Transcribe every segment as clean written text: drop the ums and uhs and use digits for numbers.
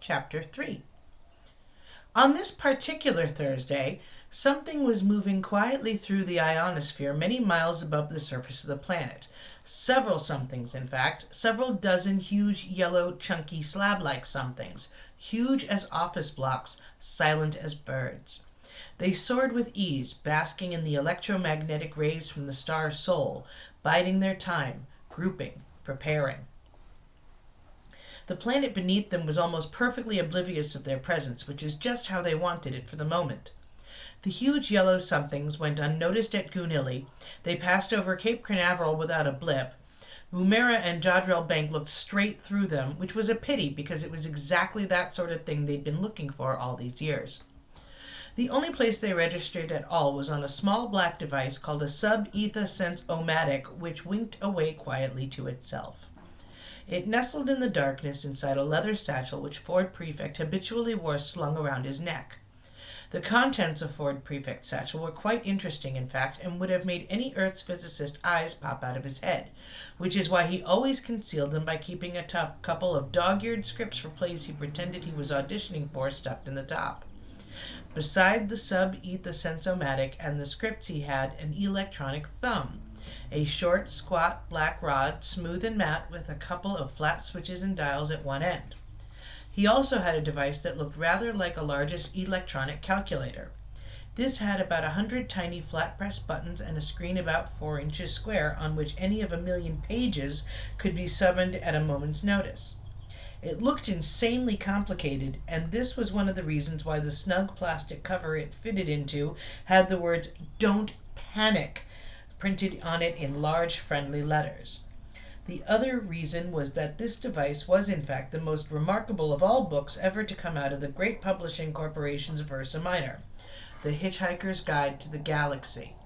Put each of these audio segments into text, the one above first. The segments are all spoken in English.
Chapter 3. On this particular Thursday, something was moving quietly through the ionosphere many miles above the surface of the planet. Several somethings, in fact, several dozen huge, yellow, chunky, slab-like somethings, huge as office blocks, silent as birds. They soared with ease, basking in the electromagnetic rays from the star Sol, biding their time, grouping, preparing. The planet beneath them was almost perfectly oblivious of their presence, which is just how they wanted it for the moment. The huge yellow somethings went unnoticed at Goonhilly. They passed over Cape Canaveral without a blip. Woomera and Jodrell Bank looked straight through them, which was a pity because it was exactly that sort of thing they'd been looking for all these years. The only place they registered at all was on a small black device called a sub-ether sense-o-matic, which winked away quietly to itself. It nestled in the darkness inside a leather satchel which Ford Prefect habitually wore slung around his neck. The contents of Ford Prefect's satchel were quite interesting, in fact, and would have made any Earth's physicist's eyes pop out of his head, which is why he always concealed them by keeping a couple of dog-eared scripts for plays he pretended he was auditioning for stuffed in the top. Beside the sub-ether sense-o-matic and the scripts he had an electronic thumb, a short, squat, black rod, smooth and matte, with a couple of flat switches and dials at one end. He also had a device that looked rather like a largish electronic calculator. This had about 100 tiny flat-press buttons and a screen about 4 inches square on which any of 1,000,000 pages could be summoned at a moment's notice. It looked insanely complicated, and this was one of the reasons why the snug plastic cover it fitted into had the words "Don't Panic" printed on it in large, friendly letters. The other reason was that this device was in fact the most remarkable of all books ever to come out of the great publishing corporations of Ursa Minor, The Hitchhiker's Guide to the Galaxy.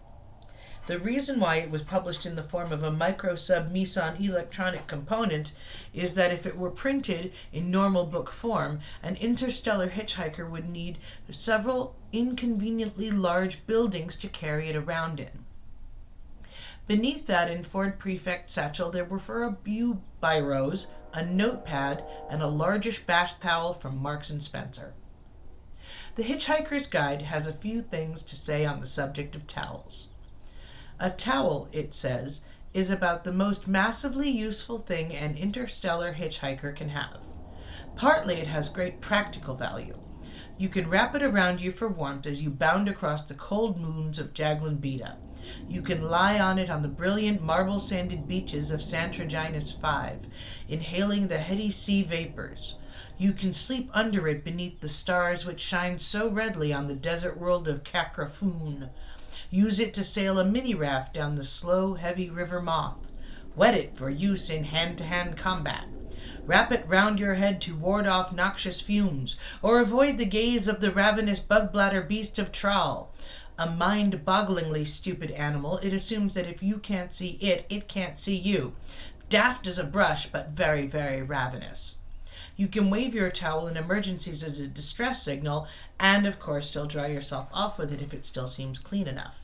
The reason why it was published in the form of a micro-sub-meson electronic component is that if it were printed in normal book form, an interstellar hitchhiker would need several inconveniently large buildings to carry it around in. Beneath that in Ford Prefect satchel there were for a few biros, a notepad, and a largish bath towel from Marks & Spencer. The Hitchhiker's Guide has a few things to say on the subject of towels. A towel, it says, is about the most massively useful thing an interstellar hitchhiker can have. Partly it has great practical value. You can wrap it around you for warmth as you bound across the cold moons of Jaglin Beta. You can lie on it on the brilliant marble-sanded beaches of Santraginus 5, inhaling the heady sea vapors. You can sleep under it beneath the stars which shine so redly on the desert world of Kakrafoon. Use it to sail a mini-raft down the slow, heavy river Moth. Wet it for use in hand-to-hand combat. Wrap it round your head to ward off noxious fumes, or avoid the gaze of the ravenous bug-bladder beast of Traal. A mind-bogglingly stupid animal, it assumes that if you can't see it, it can't see you. Daft as a brush, but very, very ravenous. You can wave your towel in emergencies as a distress signal, and of course still dry yourself off with it if it still seems clean enough.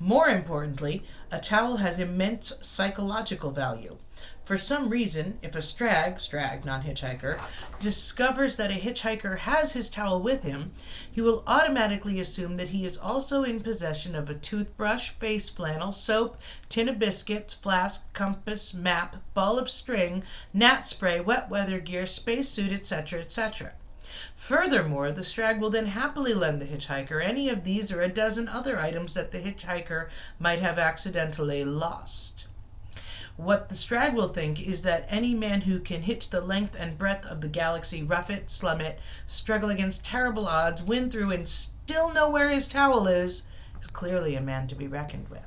More importantly, a towel has immense psychological value. For some reason, if a strag, non-hitchhiker, discovers that a hitchhiker has his towel with him, he will automatically assume that he is also in possession of a toothbrush, face flannel, soap, tin of biscuits, flask, compass, map, ball of string, gnat spray, wet weather gear, spacesuit, etc., etc. Furthermore, the strag will then happily lend the hitchhiker any of these or a dozen other items that the hitchhiker might have accidentally lost. What the strag will think is that any man who can hitch the length and breadth of the galaxy, rough it, slum it, struggle against terrible odds, win through, and still know where his towel is clearly a man to be reckoned with.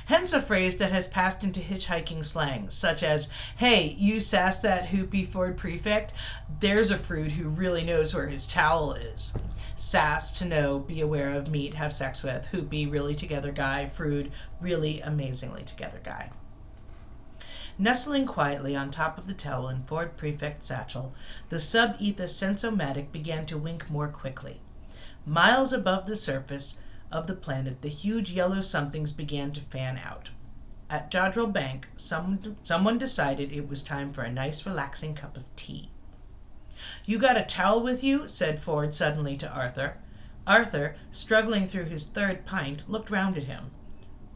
Hence a phrase that has passed into hitchhiking slang, such as, "Hey, you sass that hoopy Ford Prefect? There's a frood who really knows where his towel is." Sass, to know, be aware of, meet, have sex with. Hoopy, really together guy. Frood, really amazingly together guy. Nestling quietly on top of the towel in Ford Prefect's satchel, the sub-ether sense-o-matic began to wink more quickly. Miles above the surface of the planet, the huge yellow somethings began to fan out. At Jodrell Bank, someone decided it was time for a nice relaxing cup of tea. "You got a towel with you?" said Ford suddenly to Arthur. Arthur, struggling through his third pint, looked round at him.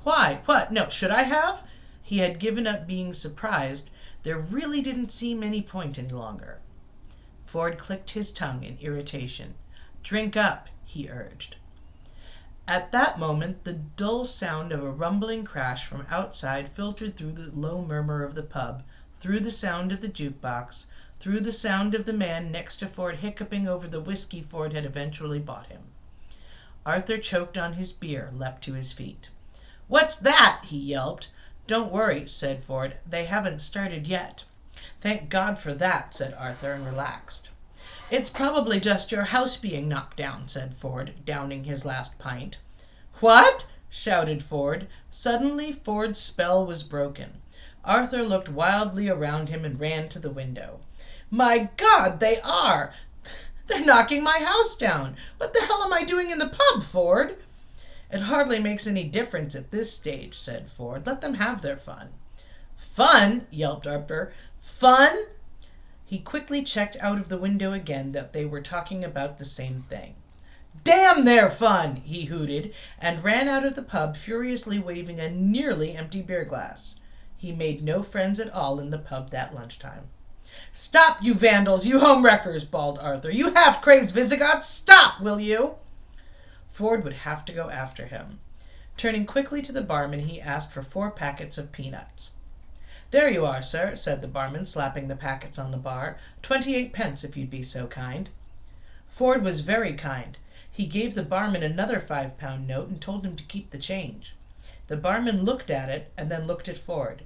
"Why? What? No, should I have?" He had given up being surprised. There really didn't seem any point any longer. Ford clicked his tongue in irritation. "Drink up," he urged. At that moment, the dull sound of a rumbling crash from outside filtered through the low murmur of the pub, through the sound of the jukebox, through the sound of the man next to Ford hiccuping over the whiskey Ford had eventually bought him. Arthur choked on his beer, leapt to his feet. "What's that?" he yelped. "Don't worry," said Ford. "They haven't started yet." "Thank God for that," said Arthur, and relaxed. "It's probably just your house being knocked down," said Ford, downing his last pint. "What?" shouted Ford. Suddenly Ford's spell was broken. Arthur looked wildly around him and ran to the window. "My God, they are! They're knocking my house down! What the hell am I doing in the pub, Ford?" "It hardly makes any difference at this stage," said Ford. "Let them have their fun." "Fun?" yelped Arthur. "Fun?" He quickly checked out of the window again that they were talking about the same thing. "Damn their fun!" he hooted, and ran out of the pub furiously waving a nearly empty beer glass. He made no friends at all in the pub that lunchtime. "Stop, you vandals, you homewreckers!" bawled Arthur. "You half-crazed Visigoths, stop, will you?" Ford would have to go after him. Turning quickly to the barman, he asked for 4 packets of peanuts. "There you are, sir," said the barman, slapping the packets on the bar. 28 pence, if you'd be so kind." Ford was very kind. He gave the barman another £5 note and told him to keep the change. The barman looked at it and then looked at Ford.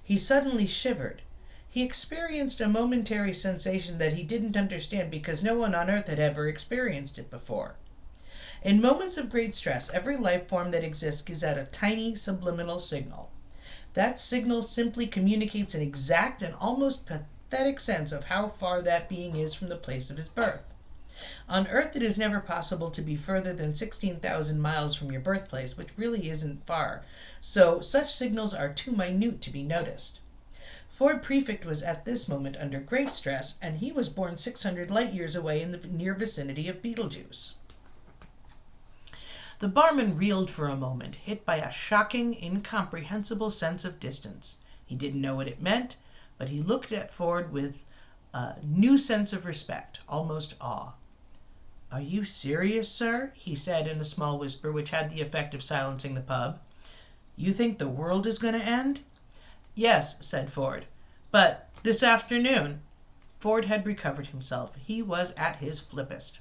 He suddenly shivered. He experienced a momentary sensation that he didn't understand because no one on earth had ever experienced it before. In moments of great stress, every life form that exists gives out a tiny subliminal signal. That signal simply communicates an exact and almost pathetic sense of how far that being is from the place of his birth. On Earth, it is never possible to be further than 16,000 miles from your birthplace, which really isn't far, so such signals are too minute to be noticed. Ford Prefect was at this moment under great stress, and he was born 600 light-years away in the near vicinity of Betelgeuse. The barman reeled for a moment, hit by a shocking, incomprehensible sense of distance. He didn't know what it meant, but he looked at Ford with a new sense of respect, almost awe. "Are you serious, sir?" he said in a small whisper which had the effect of silencing the pub. "You think the world is going to end?" "Yes," said Ford. "But this afternoon." Ford had recovered himself. He was at his flippest.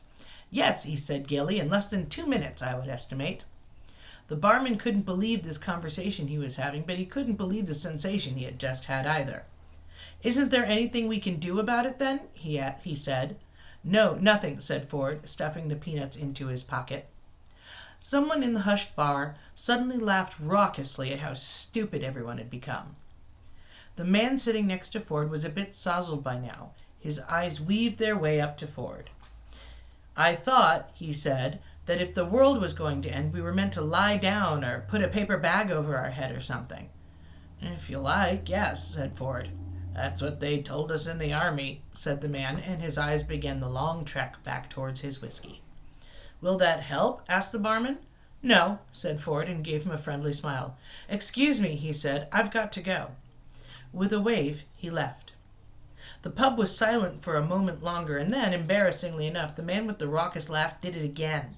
"Yes," he said gaily, "in less than 2 minutes, I would estimate." The barman couldn't believe this conversation he was having, but he couldn't believe the sensation he had just had either. "Isn't there anything we can do about it, then?" he said. "No, nothing," said Ford, stuffing the peanuts into his pocket. Someone in the hushed bar suddenly laughed raucously at how stupid everyone had become. The man sitting next to Ford was a bit sozzled by now. His eyes weaved their way up to Ford. "I thought," he said, "that if the world was going to end, we were meant to lie down or put a paper bag over our head or something." "If you like, yes," said Ford. "That's what they told us in the army," said the man, and his eyes began the long trek back towards his whiskey. "Will that help?" asked the barman. "No," said Ford, and gave him a friendly smile. "Excuse me," he said, "I've got to go." With a wave, he left. The pub was silent for a moment longer, and then, embarrassingly enough, the man with the raucous laugh did it again.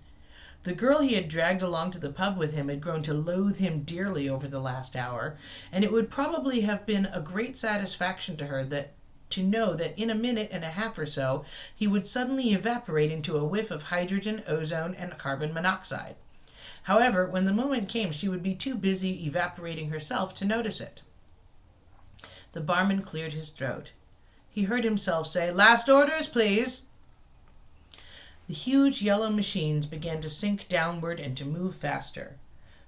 The girl he had dragged along to the pub with him had grown to loathe him dearly over the last hour, and it would probably have been a great satisfaction to her to know that in a minute and a half or so he would suddenly evaporate into a whiff of hydrogen, ozone, and carbon monoxide. However, when the moment came, she would be too busy evaporating herself to notice it. The barman cleared his throat. He heard himself say, "Last orders, please." The huge yellow machines began to sink downward and to move faster.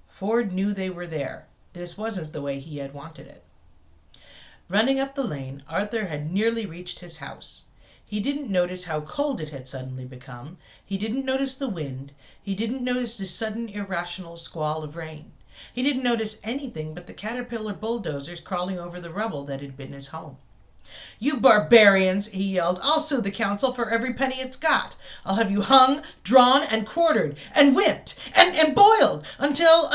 Ford knew they were there. This wasn't the way he had wanted it. Running up the lane, Arthur had nearly reached his house. He didn't notice how cold it had suddenly become. He didn't notice the wind. He didn't notice the sudden irrational squall of rain. He didn't notice anything but the caterpillar bulldozers crawling over the rubble that had been his home. "You barbarians," he yelled, "I'll sue the council for every penny it's got. I'll have you hung, drawn, and quartered, and whipped, and boiled, until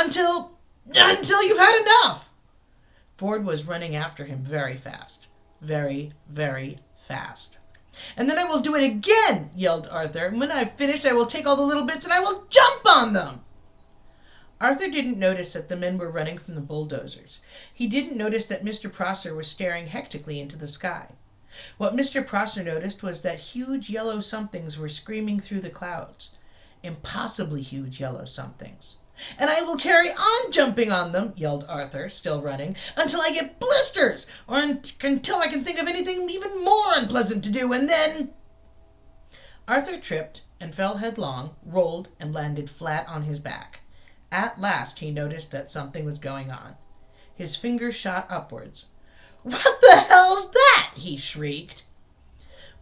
you've had enough." Ford was running after him very fast. Very, very fast. "And then I will do it again," yelled Arthur. "And when I've finished, I will take all the little bits and I will jump on them." Arthur didn't notice that the men were running from the bulldozers. He didn't notice that Mr. Prosser was staring hectically into the sky. What Mr. Prosser noticed was that huge yellow somethings were screaming through the clouds. Impossibly huge yellow somethings. "And I will carry on jumping on them," yelled Arthur, still running, "until I get blisters, or until I can think of anything even more unpleasant to do, and then—" Arthur tripped and fell headlong, rolled, and landed flat on his back. At last he noticed that something was going on. His fingers shot upwards. "What the hell's that?" he shrieked.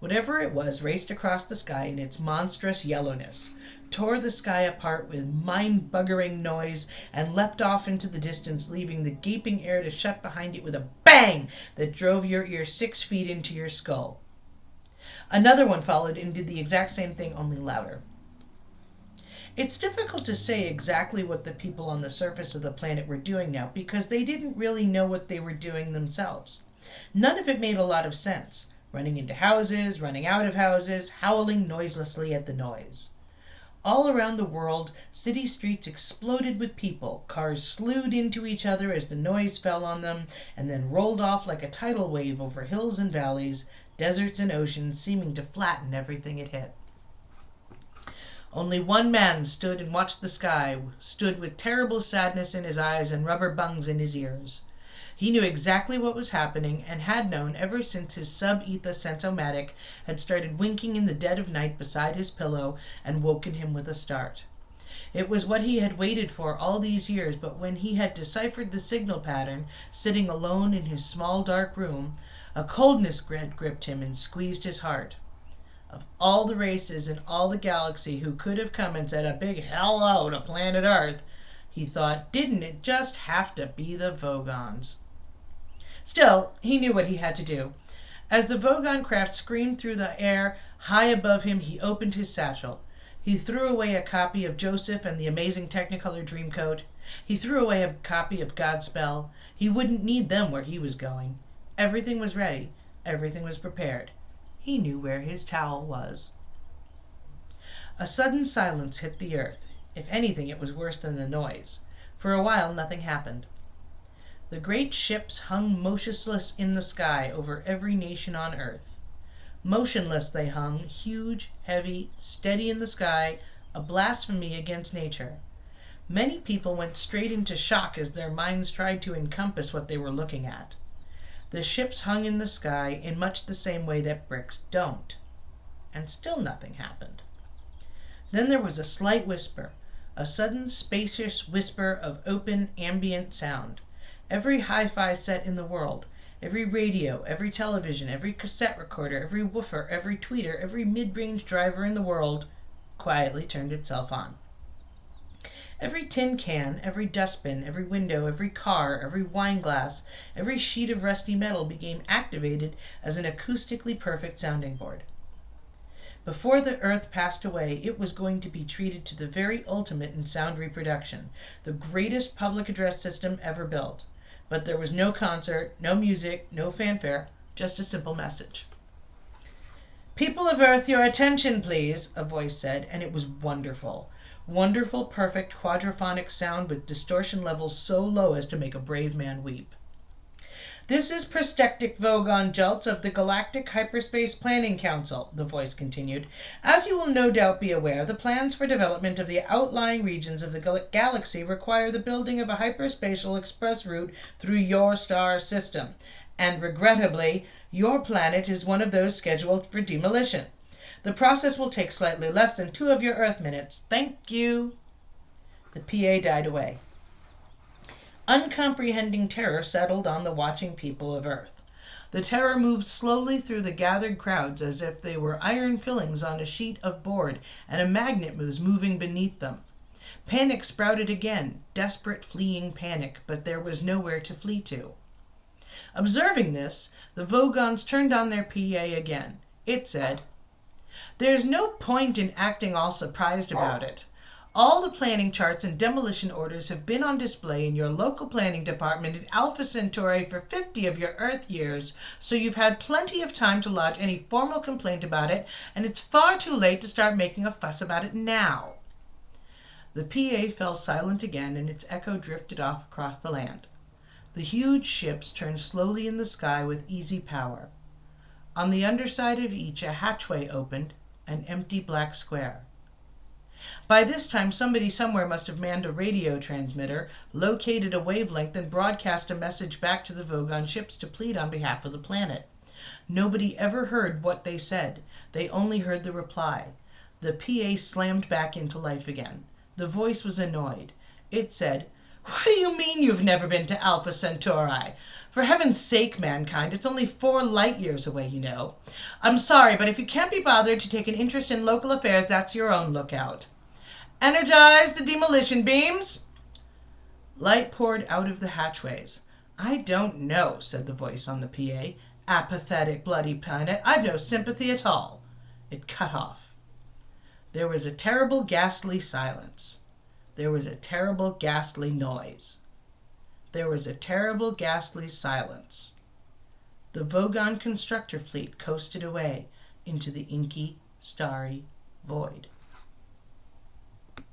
Whatever it was raced across the sky in its monstrous yellowness, tore the sky apart with mind-buggering noise, and leapt off into the distance, leaving the gaping air to shut behind it with a bang that drove your ear 6 feet into your skull. Another one followed and did the exact same thing, only louder. It's difficult to say exactly what the people on the surface of the planet were doing now, because they didn't really know what they were doing themselves. None of it made a lot of sense. Running into houses, running out of houses, howling noiselessly at the noise. All around the world, city streets exploded with people. Cars slewed into each other as the noise fell on them, and then rolled off like a tidal wave over hills and valleys, deserts and oceans, seeming to flatten everything it hit. Only one man stood and watched the sky, stood with terrible sadness in his eyes and rubber bungs in his ears. He knew exactly what was happening, and had known ever since his sub-etha sensomatic had started winking in the dead of night beside his pillow and woken him with a start. It was what he had waited for all these years, but when he had deciphered the signal pattern, sitting alone in his small dark room, a coldness had gripped him and squeezed his heart. Of all the races in all the galaxy who could have come and said a big hello to planet Earth, he thought, didn't it just have to be the Vogons? Still, he knew what he had to do. As the Vogon craft screamed through the air high above him, he opened his satchel. He threw away a copy of Joseph and the Amazing Technicolor Dreamcoat. He threw away a copy of Godspell. He wouldn't need them where he was going. Everything was ready. Everything was prepared. He knew where his towel was. A sudden silence hit the earth. If anything, it was worse than the noise. For a while, nothing happened. The great ships hung motionless in the sky over every nation on earth. Motionless they hung, huge, heavy, steady in the sky, a blasphemy against nature. Many people went straight into shock as their minds tried to encompass what they were looking at. The ships hung in the sky in much the same way that bricks don't. And still nothing happened. Then there was a slight whisper, a sudden spacious whisper of open, ambient sound. Every hi-fi set in the world, every radio, every television, every cassette recorder, every woofer, every tweeter, every mid-range driver in the world quietly turned itself on. Every tin can, every dustbin, every window, every car, every wine glass, every sheet of rusty metal became activated as an acoustically perfect sounding board. Before the Earth passed away, it was going to be treated to the very ultimate in sound reproduction, the greatest public address system ever built. But there was no concert, no music, no fanfare, just a simple message. "People of Earth, your attention, please," a voice said, and it was wonderful. Wonderful, perfect, quadraphonic sound with distortion levels so low as to make a brave man weep. "This is Prostectic Vogon Jeltz of the Galactic Hyperspace Planning Council," the voice continued. "As you will no doubt be aware, the plans for development of the outlying regions of the galaxy require the building of a hyperspatial express route through your star system, and regrettably, your planet is one of those scheduled for demolition. The process will take slightly less than 2 of your Earth minutes. Thank you." The PA died away. Uncomprehending terror settled on the watching people of Earth. The terror moved slowly through the gathered crowds as if they were iron fillings on a sheet of board, and a magnet was moving beneath them. Panic sprouted again, desperate fleeing panic, but there was nowhere to flee to. Observing this, the Vogons turned on their PA again. It said, "There's no point in acting all surprised about it. All the planning charts and demolition orders have been on display in your local planning department at Alpha Centauri for 50 of your Earth years, so you've had plenty of time to lodge any formal complaint about it, and it's far too late to start making a fuss about it now." The PA fell silent again, and its echo drifted off across the land. The huge ships turned slowly in the sky with easy power. On the underside of each, a hatchway opened, an empty black square. By this time, somebody somewhere must have manned a radio transmitter, located a wavelength, and broadcast a message back to the Vogon ships to plead on behalf of the planet. Nobody ever heard what they said. They only heard the reply. The PA slammed back into life again. The voice was annoyed. It said, "What do you mean you've never been to Alpha Centauri? For heaven's sake, mankind, it's only 4 light years away, you know. I'm sorry, but if you can't be bothered to take an interest in local affairs, that's your own lookout. Energize the demolition beams." Light poured out of the hatchways. "I don't know," said the voice on the PA. "Apathetic, bloody planet. I've no sympathy at all." It cut off. There was a terrible, ghastly silence. There was a terrible, ghastly noise. There was a terrible, ghastly silence. The Vogon constructor fleet coasted away into the inky, starry void.